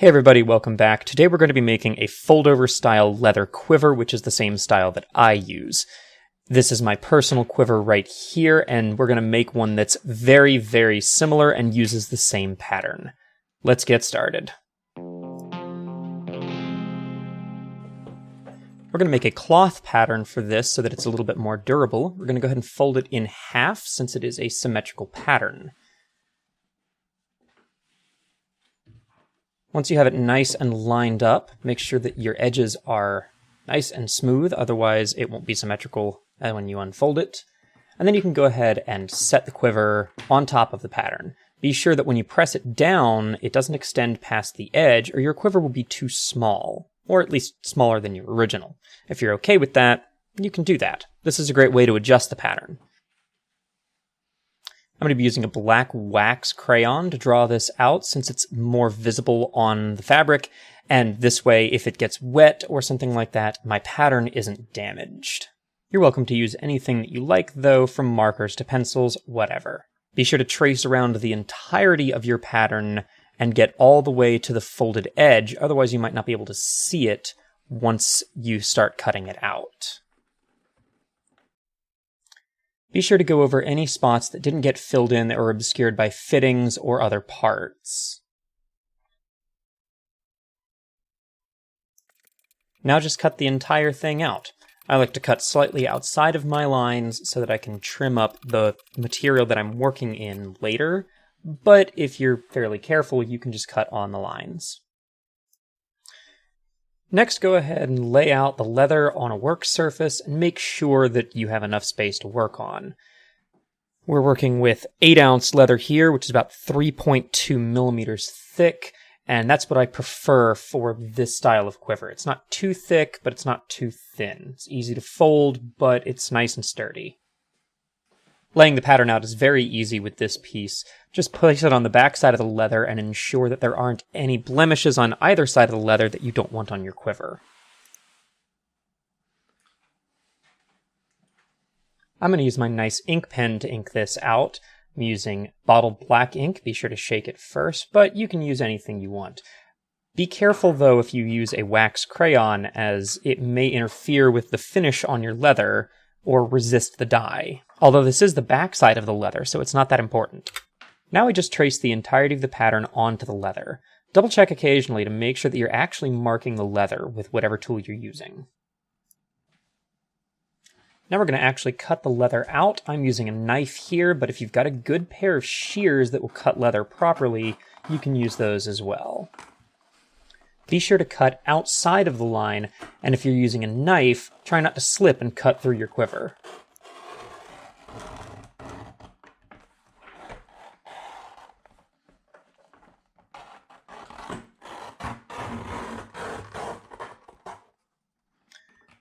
Hey everybody, welcome back. Today we're going to be making a fold-over style leather quiver, which is the same style that I use. This is my personal quiver right here, and we're going to make one that's very, very similar and uses the same pattern. Let's get started. We're going to make a cloth pattern for this so that it's a little bit more durable. We're going to go ahead and fold it in half since it is a symmetrical pattern. Once you have it nice and lined up, make sure that your edges are nice and smooth, otherwise it won't be symmetrical when you unfold it. And then you can go ahead and set the quiver on top of the pattern. Be sure that when you press it down, it doesn't extend past the edge, or your quiver will be too small, or at least smaller than your original. If you're okay with that, you can do that. This is a great way to adjust the pattern. I'm going to be using a black wax crayon to draw this out since it's more visible on the fabric, and this way, if it gets wet or something like that, my pattern isn't damaged. You're welcome to use anything that you like, though, from markers to pencils, whatever. Be sure to trace around the entirety of your pattern and get all the way to the folded edge, otherwise you might not be able to see it once you start cutting it out. Be sure to go over any spots that didn't get filled in or obscured by fittings or other parts. Now just cut the entire thing out. I like to cut slightly outside of my lines so that I can trim up the material that I'm working in later, but if you're fairly careful, you can just cut on the lines. Next, go ahead and lay out the leather on a work surface and make sure that you have enough space to work on. We're working with 8-ounce leather here, which is about 3.2 millimeters thick, and that's what I prefer for this style of quiver. It's not too thick, but it's not too thin. It's easy to fold, but it's nice and sturdy. Laying the pattern out is very easy with this piece. Just place it on the back side of the leather and ensure that there aren't any blemishes on either side of the leather that you don't want on your quiver. I'm going to use my nice ink pen to ink this out. I'm using bottled black ink. Be sure to shake it first, but you can use anything you want. Be careful, though, if you use a wax crayon, as it may interfere with the finish on your leather or resist the dye. Although this is the back side of the leather, so it's not that important. Now we just trace the entirety of the pattern onto the leather. Double check occasionally to make sure that you're actually marking the leather with whatever tool you're using. Now we're going to actually cut the leather out. I'm using a knife here, but if you've got a good pair of shears that will cut leather properly, you can use those as well. Be sure to cut outside of the line, and if you're using a knife, try not to slip and cut through your quiver.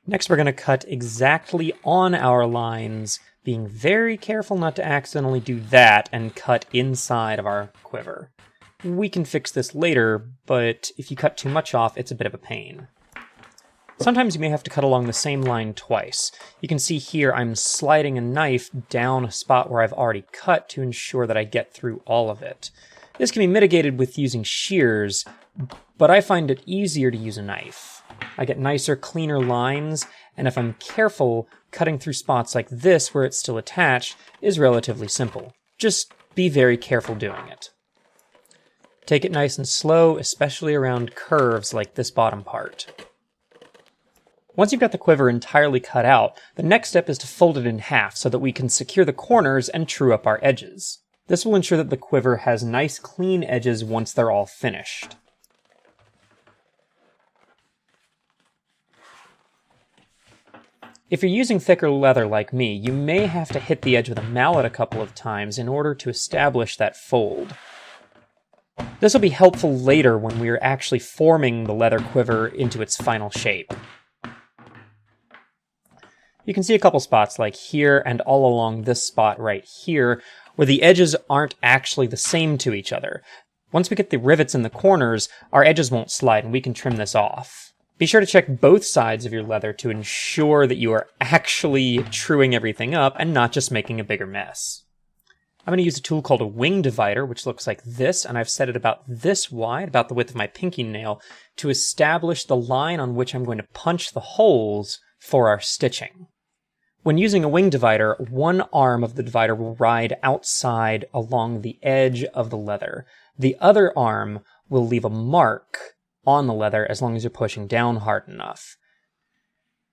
Next, we're going to cut exactly on our lines, being very careful not to accidentally do that and cut inside of our quiver. We can fix this later, but if you cut too much off, it's a bit of a pain. Sometimes you may have to cut along the same line twice. You can see here I'm sliding a knife down a spot where I've already cut to ensure that I get through all of it. This can be mitigated with using shears, but I find it easier to use a knife. I get nicer, cleaner lines, and if I'm careful, cutting through spots like this where it's still attached is relatively simple. Just be very careful doing it. Take it nice and slow, especially around curves like this bottom part. Once you've got the quiver entirely cut out, the next step is to fold it in half so that we can secure the corners and true up our edges. This will ensure that the quiver has nice, clean edges once they're all finished. If you're using thicker leather like me, you may have to hit the edge with a mallet a couple of times in order to establish that fold. This will be helpful later when we are actually forming the leather quiver into its final shape. You can see a couple spots like here and all along this spot right here where the edges aren't actually the same to each other. Once we get the rivets in the corners, our edges won't slide and we can trim this off. Be sure to check both sides of your leather to ensure that you are actually truing everything up and not just making a bigger mess. I'm going to use a tool called a wing divider, which looks like this, and I've set it about this wide, about the width of my pinky nail, to establish the line on which I'm going to punch the holes for our stitching. When using a wing divider, one arm of the divider will ride outside along the edge of the leather. The other arm will leave a mark on the leather as long as you're pushing down hard enough.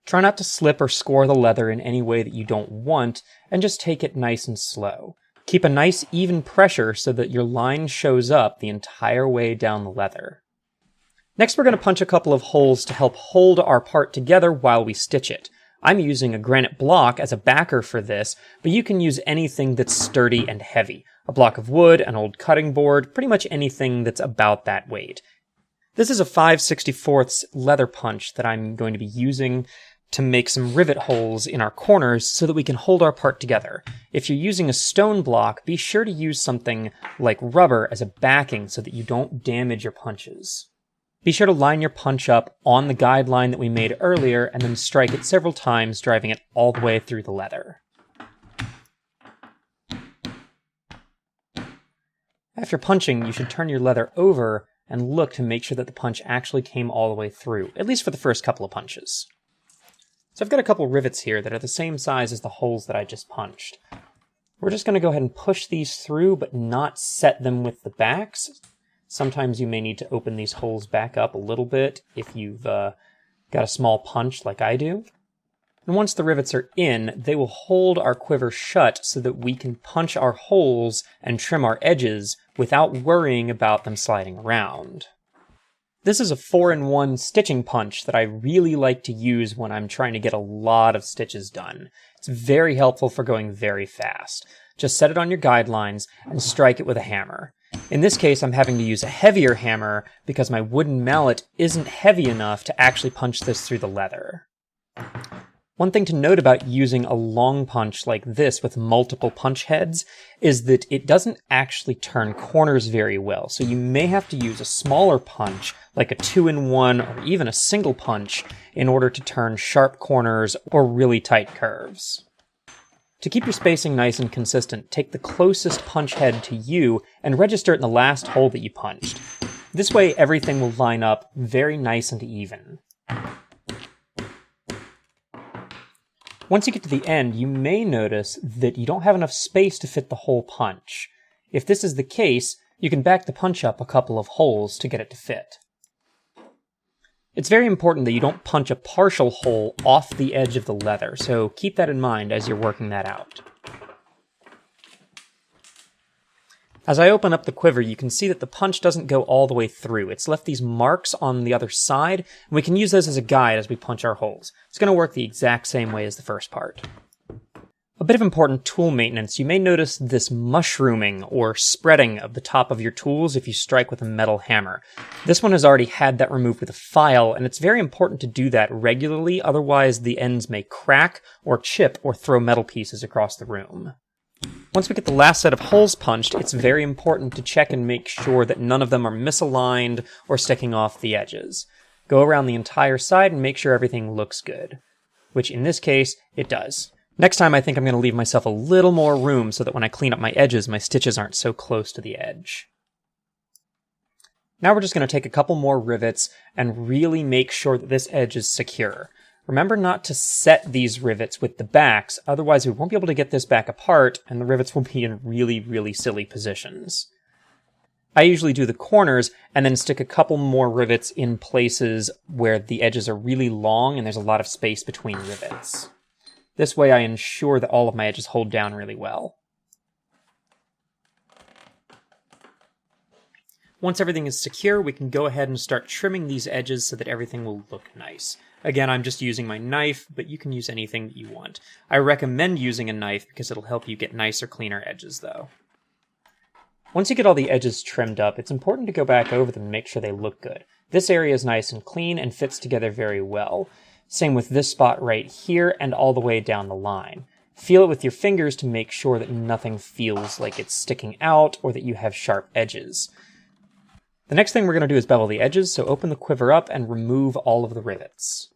Try not to slip or score the leather in any way that you don't want, and just take it nice and slow. Keep a nice even pressure so that your line shows up the entire way down the leather. Next, we're going to punch a couple of holes to help hold our part together while we stitch it. I'm using a granite block as a backer for this, but you can use anything that's sturdy and heavy. A block of wood, an old cutting board, pretty much anything that's about that weight. This is a 5/64 leather punch that I'm going to be using to make some rivet holes in our corners so that we can hold our part together. If you're using a stone block, be sure to use something like rubber as a backing so that you don't damage your punches. Be sure to line your punch up on the guideline that we made earlier and then strike it several times, driving it all the way through the leather. After punching, you should turn your leather over and look to make sure that the punch actually came all the way through, at least for the first couple of punches. So I've got a couple rivets here that are the same size as the holes that I just punched. We're just going to go ahead and push these through, but not set them with the backs. Sometimes you may need to open these holes back up a little bit if you've got a small punch like I do. And once the rivets are in, they will hold our quiver shut so that we can punch our holes and trim our edges without worrying about them sliding around. This is a 4-in-1 stitching punch that I really like to use when I'm trying to get a lot of stitches done. It's very helpful for going very fast. Just set it on your guidelines and strike it with a hammer. In this case, I'm having to use a heavier hammer because my wooden mallet isn't heavy enough to actually punch this through the leather. One thing to note about using a long punch like this with multiple punch heads is that it doesn't actually turn corners very well, so you may have to use a smaller punch, like a 2-in-1 or even a single punch, in order to turn sharp corners or really tight curves. To keep your spacing nice and consistent, take the closest punch head to you and register it in the last hole that you punched. This way everything will line up very nice and even. Once you get to the end, you may notice that you don't have enough space to fit the whole punch. If this is the case, you can back the punch up a couple of holes to get it to fit. It's very important that you don't punch a partial hole off the edge of the leather, so keep that in mind as you're working that out. As I open up the quiver, you can see that the punch doesn't go all the way through. It's left these marks on the other side, and we can use those as a guide as we punch our holes. It's going to work the exact same way as the first part. A bit of important tool maintenance. You may notice this mushrooming or spreading of the top of your tools if you strike with a metal hammer. This one has already had that removed with a file, and it's very important to do that regularly, otherwise the ends may crack or chip or throw metal pieces across the room. Once we get the last set of holes punched, it's very important to check and make sure that none of them are misaligned or sticking off the edges. Go around the entire side and make sure everything looks good, which in this case, it does. Next time I think I'm going to leave myself a little more room so that when I clean up my edges, my stitches aren't so close to the edge. Now we're just going to take a couple more rivets and really make sure that this edge is secure. Remember not to set these rivets with the backs, otherwise we won't be able to get this back apart and the rivets will be in really, really silly positions. I usually do the corners and then stick a couple more rivets in places where the edges are really long and there's a lot of space between rivets. This way I ensure that all of my edges hold down really well. Once everything is secure, we can go ahead and start trimming these edges so that everything will look nice. Again, I'm just using my knife, but you can use anything that you want. I recommend using a knife because it'll help you get nicer, cleaner edges, though. Once you get all the edges trimmed up, it's important to go back over them and make sure they look good. This area is nice and clean and fits together very well. Same with this spot right here and all the way down the line. Feel it with your fingers to make sure that nothing feels like it's sticking out or that you have sharp edges. The next thing we're going to do is bevel the edges, so open the quiver up and remove all of the rivets.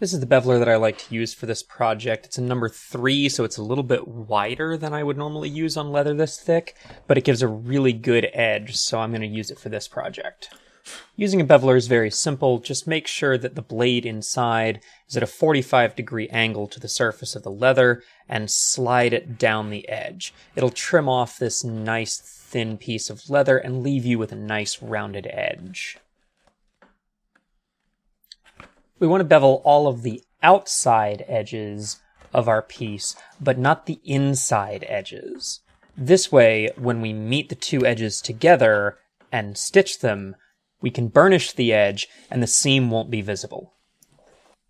This is the beveler that I like to use for this project. It's a number 3, so it's a little bit wider than I would normally use on leather this thick, but it gives a really good edge, so I'm going to use it for this project. Using a beveler is very simple. Just make sure that the blade inside is at a 45-degree angle to the surface of the leather and slide it down the edge. It'll trim off this nice thin piece of leather and leave you with a nice rounded edge. We want to bevel all of the outside edges of our piece, but not the inside edges. This way, when we meet the two edges together and stitch them, we can burnish the edge and the seam won't be visible.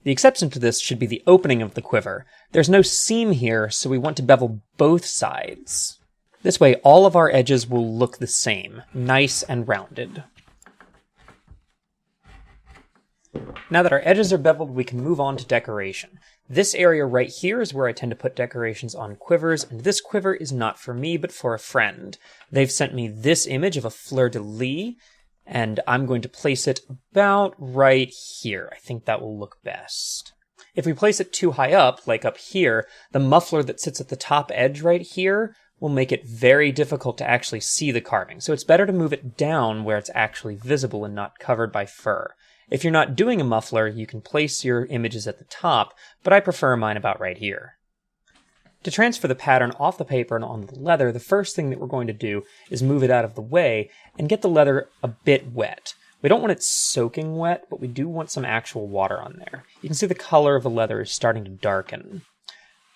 The exception to this should be the opening of the quiver. There's no seam here, so we want to bevel both sides. This way, all of our edges will look the same, nice and rounded. Now that our edges are beveled, we can move on to decoration. This area right here is where I tend to put decorations on quivers, and this quiver is not for me, but for a friend. They've sent me this image of a fleur-de-lis, and I'm going to place it about right here. I think that will look best. If we place it too high up, like up here, the muffler that sits at the top edge right here will make it very difficult to actually see the carving. So it's better to move it down where it's actually visible and not covered by fur. If you're not doing a muffler, you can place your images at the top, but I prefer mine about right here. To transfer the pattern off the paper and onto the leather, the first thing that we're going to do is move it out of the way and get the leather a bit wet. We don't want it soaking wet, but we do want some actual water on there. You can see the color of the leather is starting to darken.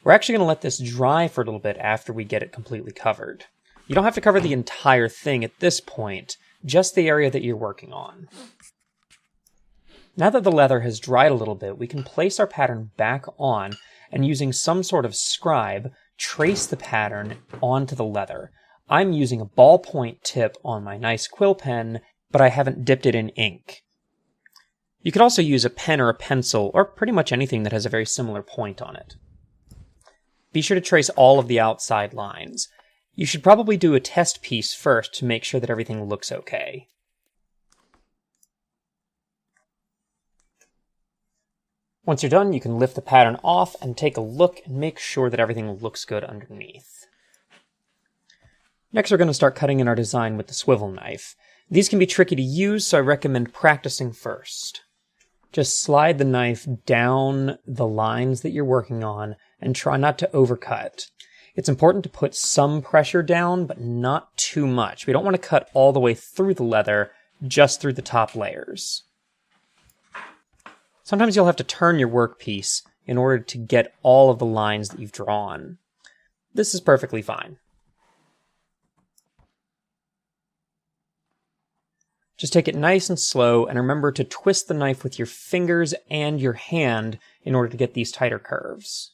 We're actually going to let this dry for a little bit after we get it completely covered. You don't have to cover the entire thing at this point, just the area that you're working on. Now that the leather has dried a little bit, we can place our pattern back on and using some sort of scribe, trace the pattern onto the leather. I'm using a ballpoint tip on my nice quill pen, but I haven't dipped it in ink. You could also use a pen or a pencil, or pretty much anything that has a very similar point on it. Be sure to trace all of the outside lines. You should probably do a test piece first to make sure that everything looks okay. Once you're done, you can lift the pattern off and take a look and make sure that everything looks good underneath. Next, we're going to start cutting in our design with the swivel knife. These can be tricky to use, so I recommend practicing first. Just slide the knife down the lines that you're working on and try not to overcut. It's important to put some pressure down, but not too much. We don't want to cut all the way through the leather, just through the top layers. Sometimes you'll have to turn your workpiece in order to get all of the lines that you've drawn. This is perfectly fine. Just take it nice and slow, and remember to twist the knife with your fingers and your hand in order to get these tighter curves.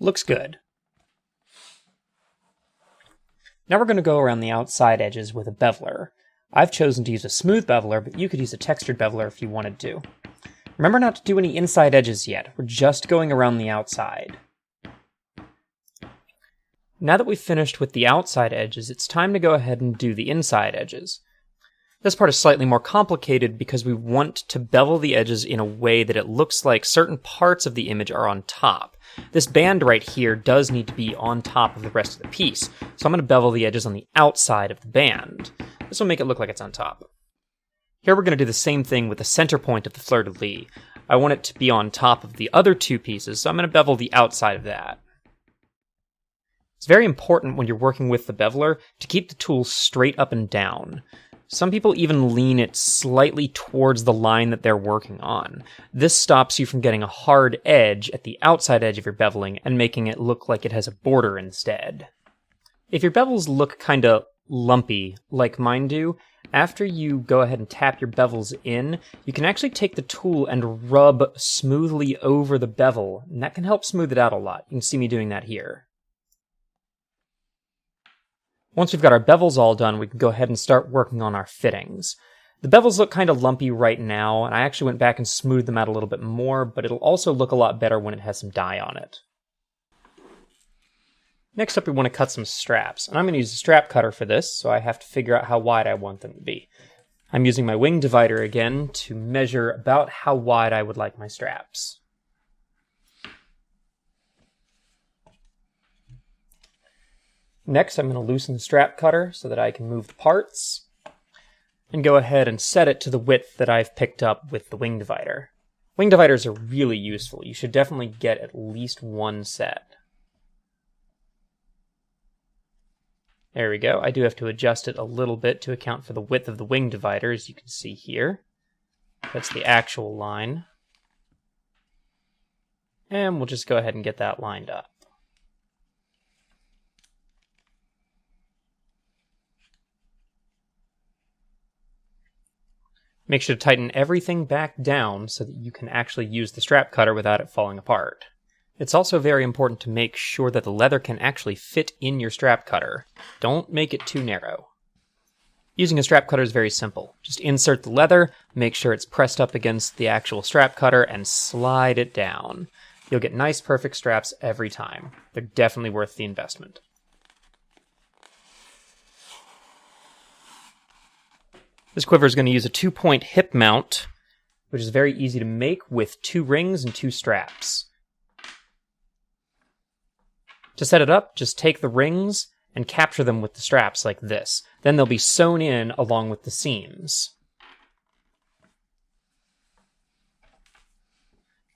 Looks good. Now we're going to go around the outside edges with a beveler. I've chosen to use a smooth beveler, but you could use a textured beveler if you wanted to. Remember not to do any inside edges yet. We're just going around the outside. Now that we've finished with the outside edges, it's time to go ahead and do the inside edges. This part is slightly more complicated because we want to bevel the edges in a way that it looks like certain parts of the image are on top. This band right here does need to be on top of the rest of the piece, so I'm going to bevel the edges on the outside of the band. This will make it look like it's on top. Here we're going to do the same thing with the center point of the fleur-de-lis. I want it to be on top of the other two pieces, so I'm going to bevel the outside of that. It's very important when you're working with the beveler to keep the tool straight up and down. Some people even lean it slightly towards the line that they're working on. This stops you from getting a hard edge at the outside edge of your beveling and making it look like it has a border instead. If your bevels look kinda lumpy, like mine do, after you go ahead and tap your bevels in, you can actually take the tool and rub smoothly over the bevel, and that can help smooth it out a lot. You can see me doing that here. Once we've got our bevels all done, we can go ahead and start working on our fittings. The bevels look kind of lumpy right now, and I actually went back and smoothed them out a little bit more, but it'll also look a lot better when it has some dye on it. Next up, we want to cut some straps, and I'm going to use a strap cutter for this, so I have to figure out how wide I want them to be. I'm using my wing divider again to measure about how wide I would like my straps. Next, I'm going to loosen the strap cutter so that I can move the parts, and go ahead and set it to the width that I've picked up with the wing divider. Wing dividers are really useful. You should definitely get at least one set. There we go. I do have to adjust it a little bit to account for the width of the wing divider, as you can see here. That's the actual line. And we'll just go ahead and get that lined up. Make sure to tighten everything back down so that you can actually use the strap cutter without it falling apart. It's also very important to make sure that the leather can actually fit in your strap cutter. Don't make it too narrow. Using a strap cutter is very simple. Just insert the leather, make sure it's pressed up against the actual strap cutter, and slide it down. You'll get nice, perfect straps every time. They're definitely worth the investment. This quiver is going to use a 2-point hip mount, which is very easy to make with 2 rings and 2 straps. To set it up, just take the rings and capture them with the straps like this. Then they'll be sewn in along with the seams.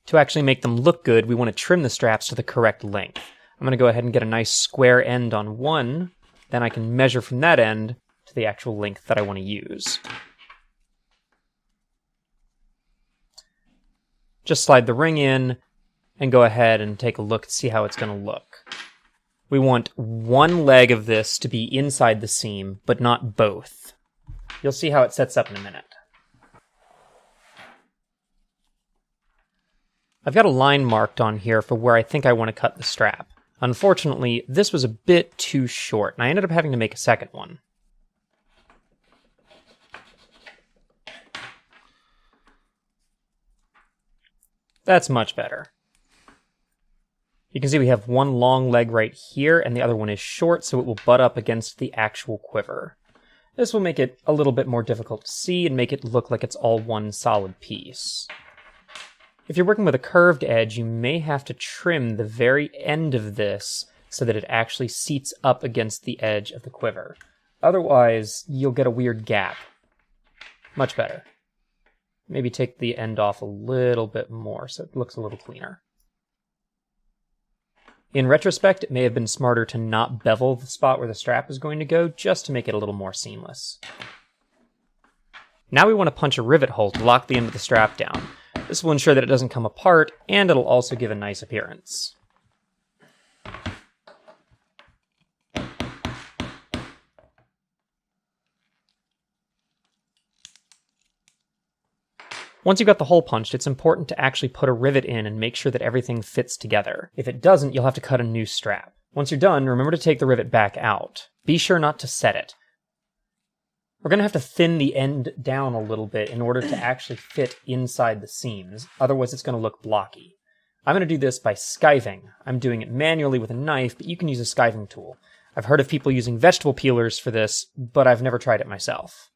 To actually make them look good, we want to trim the straps to the correct length. I'm going to go ahead and get a nice square end on one, then I can measure from that end to the actual length that I want to use. Just slide the ring in and go ahead and take a look and see how it's going to look. We want one leg of this to be inside the seam, but not both. You'll see how it sets up in a minute. I've got a line marked on here for where I think I want to cut the strap. Unfortunately, this was a bit too short, and I ended up having to make a second one. That's much better. You can see we have one long leg right here, and the other one is short, so it will butt up against the actual quiver. This will make it a little bit more difficult to see and make it look like it's all one solid piece. If you're working with a curved edge, you may have to trim the very end of this so that it actually seats up against the edge of the quiver. Otherwise, you'll get a weird gap. Much better. Maybe take the end off a little bit more so it looks a little cleaner. In retrospect, it may have been smarter to not bevel the spot where the strap is going to go, just to make it a little more seamless. Now we want to punch a rivet hole to lock the end of the strap down. This will ensure that it doesn't come apart, and it'll also give a nice appearance. Once you've got the hole punched, it's important to actually put a rivet in and make sure that everything fits together. If it doesn't, you'll have to cut a new strap. Once you're done, remember to take the rivet back out. Be sure not to set it. We're going to have to thin the end down a little bit in order to actually fit inside the seams, otherwise it's going to look blocky. I'm going to do this by skiving. I'm doing it manually with a knife, but you can use a skiving tool. I've heard of people using vegetable peelers for this, but I've never tried it myself.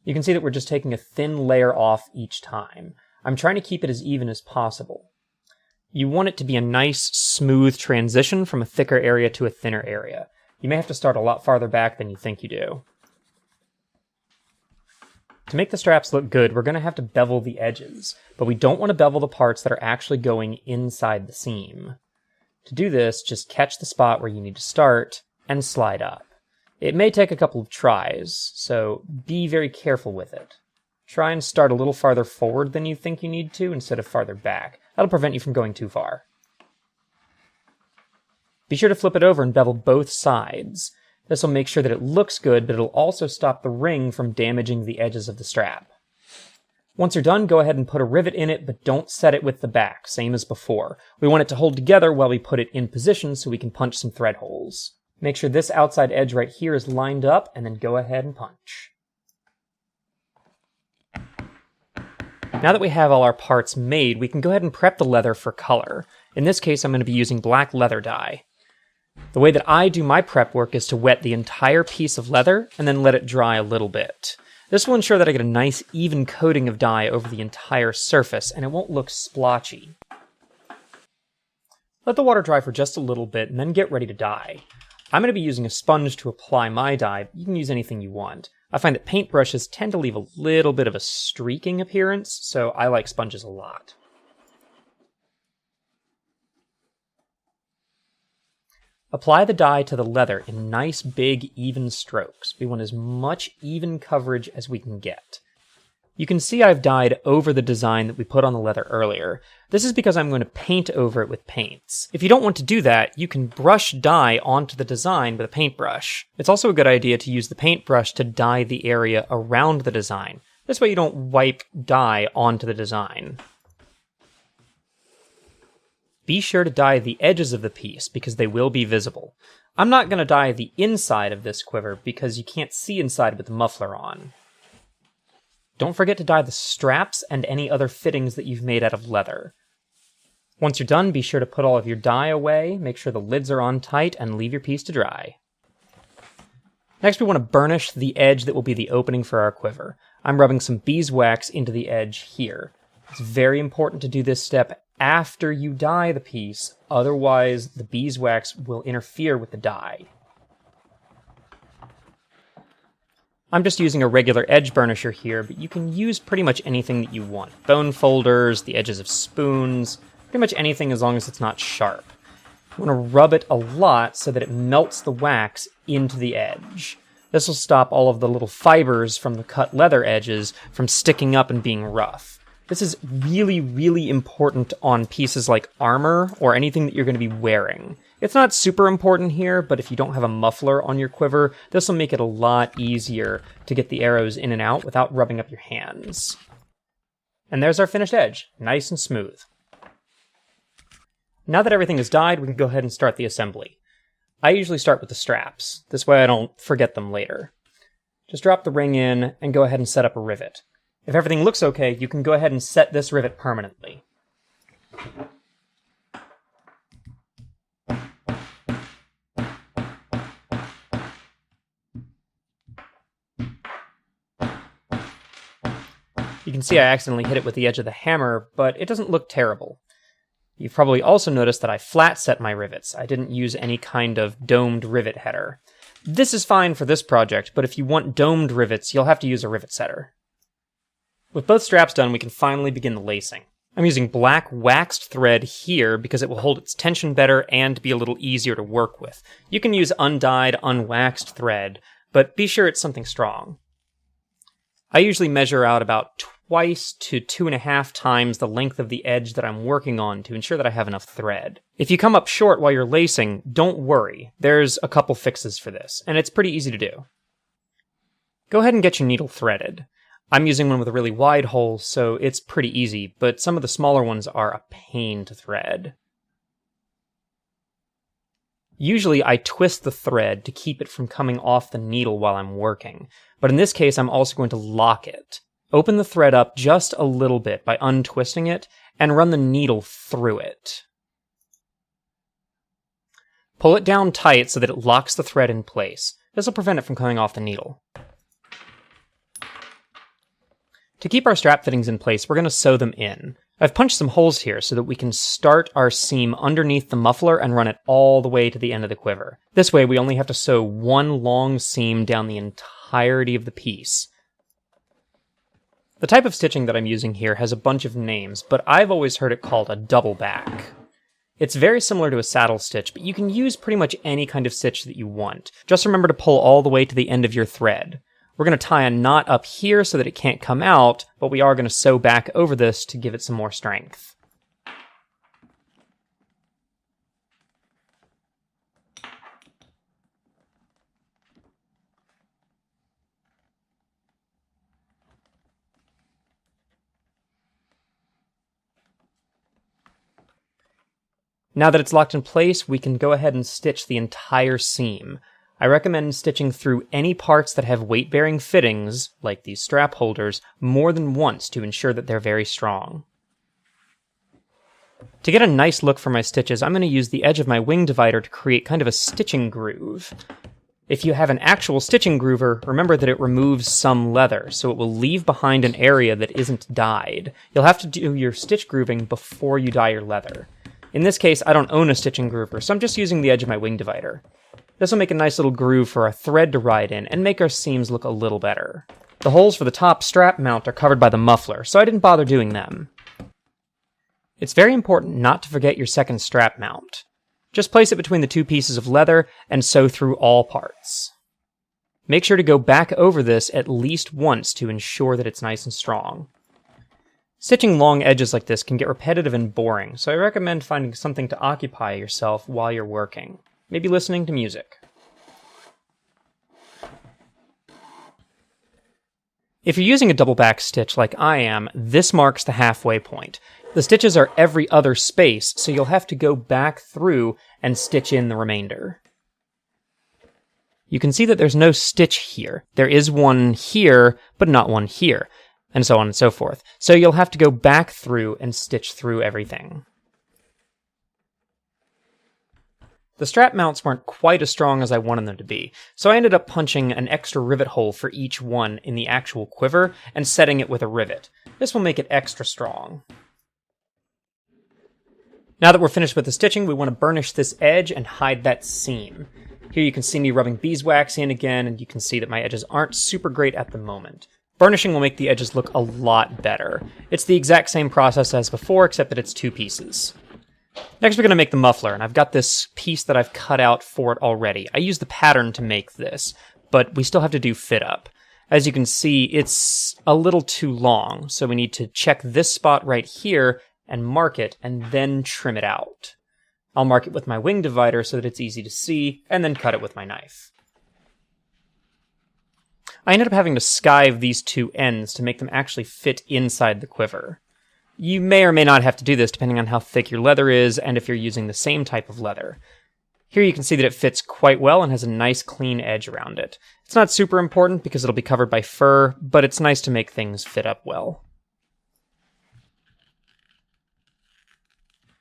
You can see that we're just taking a thin layer off each time. I'm trying to keep it as even as possible. You want it to be a nice, smooth transition from a thicker area to a thinner area. You may have to start a lot farther back than you think you do. To make the straps look good, we're going to have to bevel the edges, but we don't want to bevel the parts that are actually going inside the seam. To do this, just catch the spot where you need to start and slide up. It may take a couple of tries, so be very careful with it. Try and start a little farther forward than you think you need to instead of farther back. That'll prevent you from going too far. Be sure to flip it over and bevel both sides. This will make sure that it looks good, but it'll also stop the ring from damaging the edges of the strap. Once you're done, go ahead and put a rivet in it, but don't set it with the back, same as before. We want it to hold together while we put it in position so we can punch some thread holes. Make sure this outside edge right here is lined up, and then go ahead and punch. Now that we have all our parts made, we can go ahead and prep the leather for color. In this case, I'm going to be using black leather dye. The way that I do my prep work is to wet the entire piece of leather and then let it dry a little bit. This will ensure that I get a nice even coating of dye over the entire surface, and it won't look splotchy. Let the water dry for just a little bit and then get ready to dye. I'm going to be using a sponge to apply my dye, but you can use anything you want. I find that paintbrushes tend to leave a little bit of a streaking appearance, so I like sponges a lot. Apply the dye to the leather in nice, big, even strokes. We want as much even coverage as we can get. You can see I've dyed over the design that we put on the leather earlier. This is because I'm going to paint over it with paints. If you don't want to do that, you can brush dye onto the design with a paintbrush. It's also a good idea to use the paintbrush to dye the area around the design. This way you don't wipe dye onto the design. Be sure to dye the edges of the piece because they will be visible. I'm not going to dye the inside of this quiver because you can't see inside with the muffler on. Don't forget to dye the straps and any other fittings that you've made out of leather. Once you're done, be sure to put all of your dye away, make sure the lids are on tight, and leave your piece to dry. Next, we want to burnish the edge that will be the opening for our quiver. I'm rubbing some beeswax into the edge here. It's very important to do this step after you dye the piece, otherwise the beeswax will interfere with the dye. I'm just using a regular edge burnisher here, but you can use pretty much anything that you want. Bone folders, the edges of spoons, pretty much anything as long as it's not sharp. You want to rub it a lot so that it melts the wax into the edge. This will stop all of the little fibers from the cut leather edges from sticking up and being rough. This is really, really important on pieces like armor or anything that you're going to be wearing. It's not super important here, but if you don't have a muffler on your quiver, this will make it a lot easier to get the arrows in and out without rubbing up your hands. And there's our finished edge, nice and smooth. Now that everything is dyed, we can go ahead and start the assembly. I usually start with the straps, this way I don't forget them later. Just drop the ring in and go ahead and set up a rivet. If everything looks okay, you can go ahead and set this rivet permanently. You can see I accidentally hit it with the edge of the hammer, but it doesn't look terrible. You've probably also noticed that I flat set my rivets. I didn't use any kind of domed rivet header. This is fine for this project, but if you want domed rivets, you'll have to use a rivet setter. With both straps done, we can finally begin the lacing. I'm using black waxed thread here because it will hold its tension better and be a little easier to work with. You can use undyed, unwaxed thread, but be sure it's something strong. I usually measure out about twice to 2.5 times the length of the edge that I'm working on to ensure that I have enough thread. If you come up short while you're lacing, don't worry. There's a couple fixes for this, and it's pretty easy to do. Go ahead and get your needle threaded. I'm using one with a really wide hole, so it's pretty easy, but some of the smaller ones are a pain to thread. Usually I twist the thread to keep it from coming off the needle while I'm working, but in this case I'm also going to lock it. Open the thread up just a little bit by untwisting it, and run the needle through it. Pull it down tight so that it locks the thread in place. This will prevent it from coming off the needle. To keep our strap fittings in place, we're going to sew them in. I've punched some holes here so that we can start our seam underneath the muffler and run it all the way to the end of the quiver. This way we only have to sew one long seam down the entirety of the piece. The type of stitching that I'm using here has a bunch of names, but I've always heard it called a double back. It's very similar to a saddle stitch, but you can use pretty much any kind of stitch that you want. Just remember to pull all the way to the end of your thread. We're going to tie a knot up here so that it can't come out, but we are going to sew back over this to give it some more strength. Now that it's locked in place, we can go ahead and stitch the entire seam. I recommend stitching through any parts that have weight-bearing fittings, like these strap holders, more than once to ensure that they're very strong. To get a nice look for my stitches, I'm going to use the edge of my wing divider to create kind of a stitching groove. If you have an actual stitching groover, remember that it removes some leather, so it will leave behind an area that isn't dyed. You'll have to do your stitch grooving before you dye your leather. In this case, I don't own a stitching groover, so I'm just using the edge of my wing divider. This will make a nice little groove for our thread to ride in and make our seams look a little better. The holes for the top strap mount are covered by the muffler, so I didn't bother doing them. It's very important not to forget your second strap mount. Just place it between the two pieces of leather and sew through all parts. Make sure to go back over this at least once to ensure that it's nice and strong. Stitching long edges like this can get repetitive and boring, so I recommend finding something to occupy yourself while you're working. Maybe listening to music. If you're using a double back stitch like I am, this marks the halfway point. The stitches are every other space, so you'll have to go back through and stitch in the remainder. You can see that there's no stitch here. There is one here, but not one here, and so on and so forth. So you'll have to go back through and stitch through everything. The strap mounts weren't quite as strong as I wanted them to be, so I ended up punching an extra rivet hole for each one in the actual quiver and setting it with a rivet. This will make it extra strong. Now that we're finished with the stitching, we want to burnish this edge and hide that seam. Here you can see me rubbing beeswax in again, and you can see that my edges aren't super great at the moment. Burnishing will make the edges look a lot better. It's the exact same process as before, except that it's two pieces. Next we're going to make the muffler, and I've got this piece that I've cut out for it already. I used the pattern to make this, but we still have to do fit up. As you can see, it's a little too long, so we need to check this spot right here and mark it, and then trim it out. I'll mark it with my wing divider so that it's easy to see, and then cut it with my knife. I ended up having to skive these two ends to make them actually fit inside the quiver. You may or may not have to do this depending on how thick your leather is and if you're using the same type of leather. Here you can see that it fits quite well and has a nice clean edge around it. It's not super important because it'll be covered by fur, but it's nice to make things fit up well.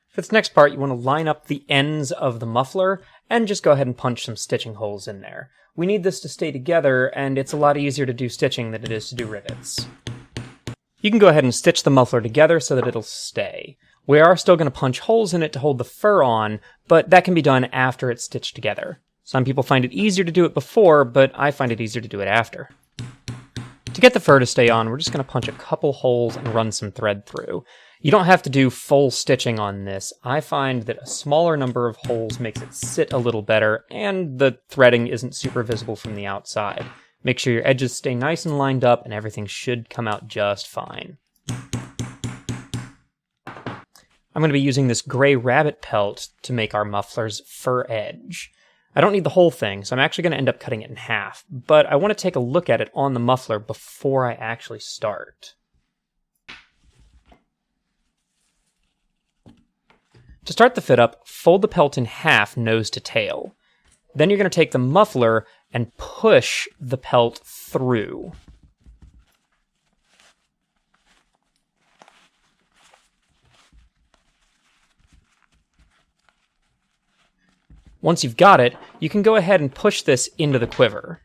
For this next part, you want to line up the ends of the muffler and just go ahead and punch some stitching holes in there. We need this to stay together, and it's a lot easier to do stitching than it is to do rivets. You can go ahead and stitch the muffler together so that it'll stay. We are still going to punch holes in it to hold the fur on, but that can be done after it's stitched together. Some people find it easier to do it before, but I find it easier to do it after. To get the fur to stay on, we're just going to punch a couple holes and run some thread through. You don't have to do full stitching on this. I find that a smaller number of holes makes it sit a little better, and the threading isn't super visible from the outside. Make sure your edges stay nice and lined up, and everything should come out just fine. I'm going to be using this gray rabbit pelt to make our muffler's fur edge. I don't need the whole thing, so I'm actually going to end up cutting it in half, but I want to take a look at it on the muffler before I actually start. To start the fit up, fold the pelt in half nose to tail. Then you're going to take the muffler and push the pelt through. Once you've got it, you can go ahead and push this into the quiver.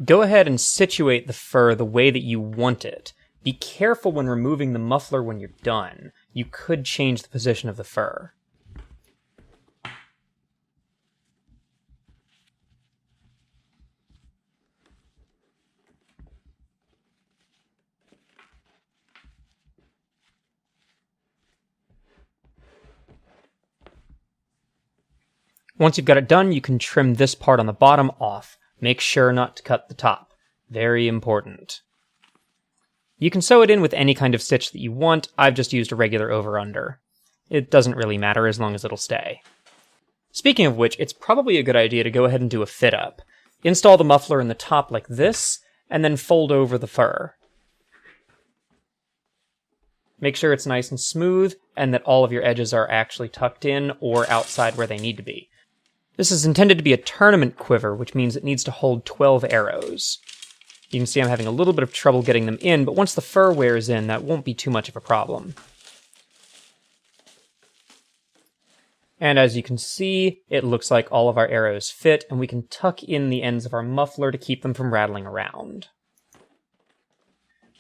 Go ahead and situate the fur the way that you want it. Be careful when removing the muffler when you're done. You could change the position of the fur. Once you've got it done, you can trim this part on the bottom off. Make sure not to cut the top. Very important. You can sew it in with any kind of stitch that you want. I've just used a regular over-under. It doesn't really matter as long as it'll stay. Speaking of which, it's probably a good idea to go ahead and do a fit-up. Install the muffler in the top like this, and then fold over the fur. Make sure it's nice and smooth, and that all of your edges are actually tucked in or outside where they need to be. This is intended to be a tournament quiver, which means it needs to hold 12 arrows. You can see I'm having a little bit of trouble getting them in, but once the fur wears in, that won't be too much of a problem. And as you can see, it looks like all of our arrows fit, and we can tuck in the ends of our muffler to keep them from rattling around.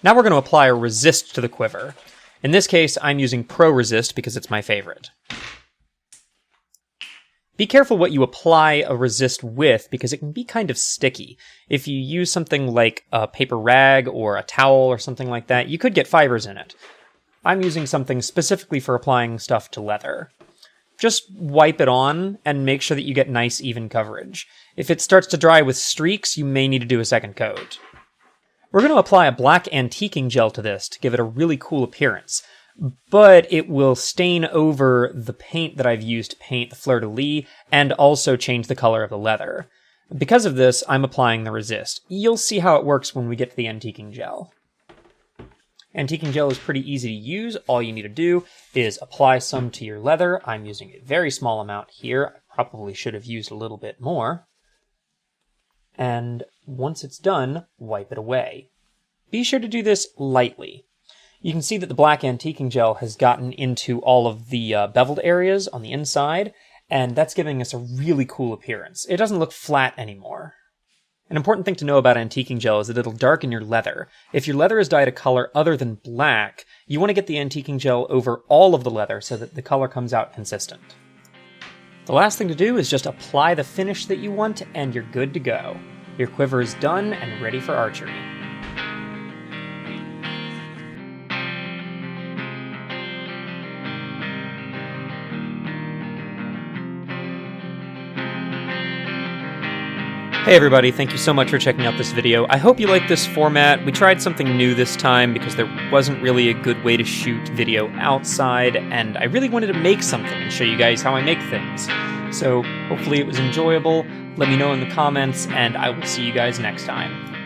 Now we're going to apply a resist to the quiver. In this case, I'm using Pro Resist because it's my favorite. Be careful what you apply a resist with, because it can be kind of sticky. If you use something like a paper rag or a towel or something like that, you could get fibers in it. I'm using something specifically for applying stuff to leather. Just wipe it on and make sure that you get nice even coverage. If it starts to dry with streaks, you may need to do a second coat. We're going to apply a black antiquing gel to this to give it a really cool appearance, but it will stain over the paint that I've used to paint the fleur-de-lis and also change the color of the leather. Because of this, I'm applying the resist. You'll see how it works when we get to the antiquing gel. Antiquing gel is pretty easy to use. All you need to do is apply some to your leather. I'm using a very small amount here. I probably should have used a little bit more. And once it's done, wipe it away. Be sure to do this lightly. You can see that the black antiquing gel has gotten into all of the beveled areas on the inside, and that's giving us a really cool appearance. It doesn't look flat anymore. An important thing to know about antiquing gel is that it'll darken your leather. If your leather is dyed a color other than black, you want to get the antiquing gel over all of the leather so that the color comes out consistent. The last thing to do is just apply the finish that you want, and you're good to go. Your quiver is done and ready for archery. Hey everybody, thank you so much for checking out this video. I hope you like this format. We tried something new this time because there wasn't really a good way to shoot video outside, and I really wanted to make something and show you guys how I make things. So hopefully it was enjoyable. Let me know in the comments, and I will see you guys next time.